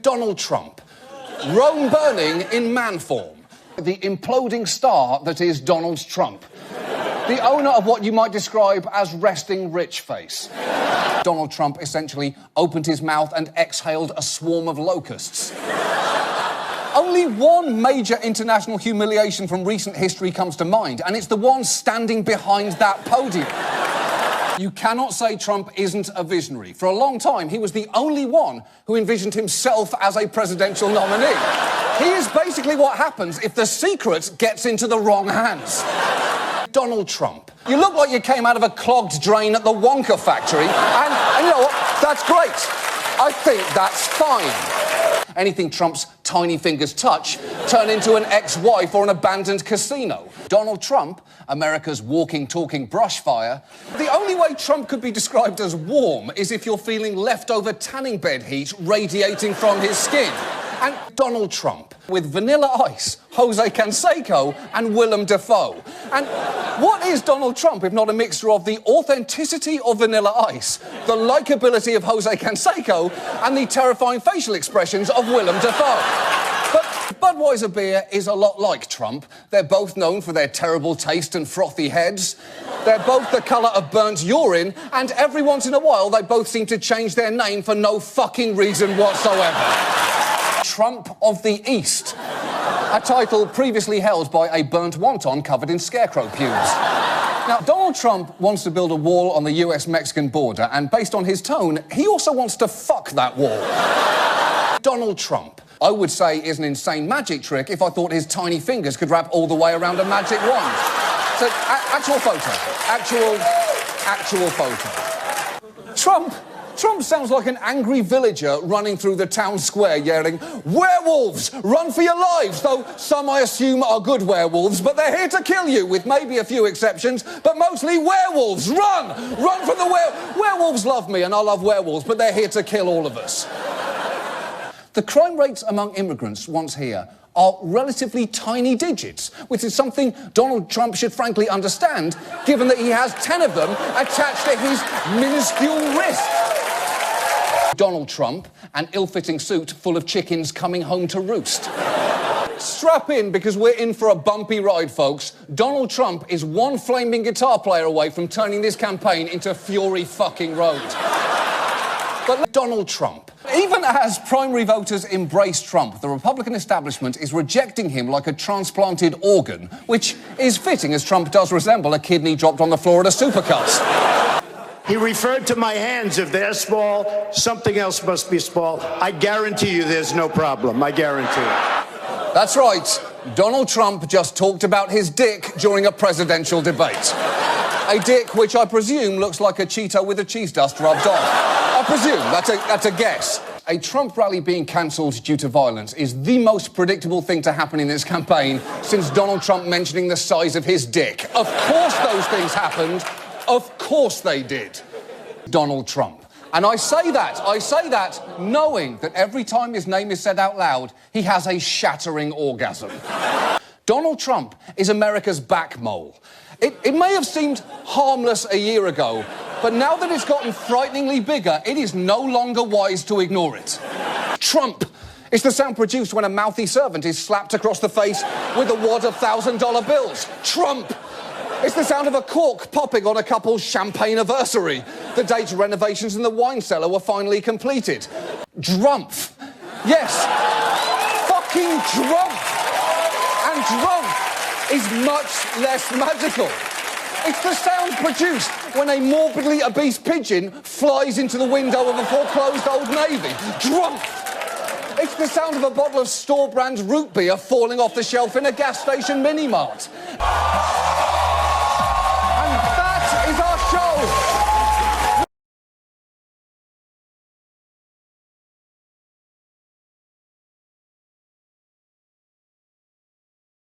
Donald Trump. Rome burning in man form. The imploding star that is Donald Trump. The owner of what you might describe as resting rich face. Donald Trump essentially opened his mouth and exhaled a swarm of locusts. Only one major international humiliation from recent history comes to mind, and it's the one standing behind that podium. You cannot say Trump isn't a visionary. For a long time, he was the only one who envisioned himself as a presidential nominee. He is basically what happens if The Secret gets into the wrong hands. Donald Trump. You look like you came out of a clogged drain at the Wonka factory, and you know what? That's great. I think that's fine. Anything Trump's tiny fingers touch turn into an ex-wife or an abandoned casino. Donald Trump, America's walking, talking brush fire. The only way Trump could be described as warm is if you're feeling leftover tanning bed heat radiating from his skin. And Donald Trump, with Vanilla Ice, Jose Canseco and Willem Dafoe. And what is Donald Trump if not a mixture of the authenticity of Vanilla Ice, the likability of Jose Canseco, and the terrifying facial expressions of Willem Dafoe? But Budweiser beer is a lot like Trump. They're both known for their terrible taste and frothy heads. They're both the colour of burnt urine, and every once in a while they both seem to change their name for no fucking reason whatsoever. Trump of the East. A title previously held by a burnt wonton covered in scarecrow pubes. Now, Donald Trump wants to build a wall on the US-Mexican border, and based on his tone, he also wants to fuck that wall. Donald Trump, I would say, is an insane magic trick if I thought his tiny fingers could wrap all the way around a magic wand. So, actual photo. Actual photo. Trump sounds like an angry villager running through the town square yelling, "Werewolves, run for your lives!" Though some, I assume, are good werewolves, but they're here to kill you, with maybe a few exceptions, but mostly werewolves. Run! Run from the werewolves love me, and I love werewolves, but they're here to kill all of us. The crime rates among immigrants once here are relatively tiny digits, which is something Donald Trump should frankly understand, given that he has 10 of them attached to his minuscule wrist. Donald Trump, an ill-fitting suit full of chickens coming home to roost. Strap in, because we're in for a bumpy ride, folks. Donald Trump is one flaming guitar player away from turning this campaign into Fury fucking Road. But Donald Trump. Even as primary voters embrace Trump, the Republican establishment is rejecting him like a transplanted organ, which is fitting, as Trump does resemble a kidney dropped on the floor at a Supercut. He referred to my hands. If they're small, something else must be small. I guarantee you there's no problem. I guarantee it. That's right. Donald Trump just talked about his dick during a presidential debate. A dick which I presume looks like a Cheeto with a cheese dust rubbed on. I presume. That's a guess. A Trump rally being cancelled due to violence is the most predictable thing to happen in this campaign since Donald Trump mentioning the size of his dick. Of course those things happened. Of course they did. Donald Trump. And I say that knowing that every time his name is said out loud, he has a shattering orgasm. Donald Trump is America's back mole. It may have seemed harmless a year ago, but now that it's gotten frighteningly bigger, it is no longer wise to ignore it. Trump. It's the sound produced when a mouthy servant is slapped across the face with a wad of $1,000 bills. Trump. It's the sound of a cork popping on a couple's champagne anniversary, the date renovations in the wine cellar were finally completed. Drumpf. Yes. Fucking Drumpf. And Drumpf is much less magical. It's the sound produced when a morbidly obese pigeon flies into the window of a foreclosed Old Navy. Drumpf. It's the sound of a bottle of store-brand root beer falling off the shelf in a gas station mini-mart.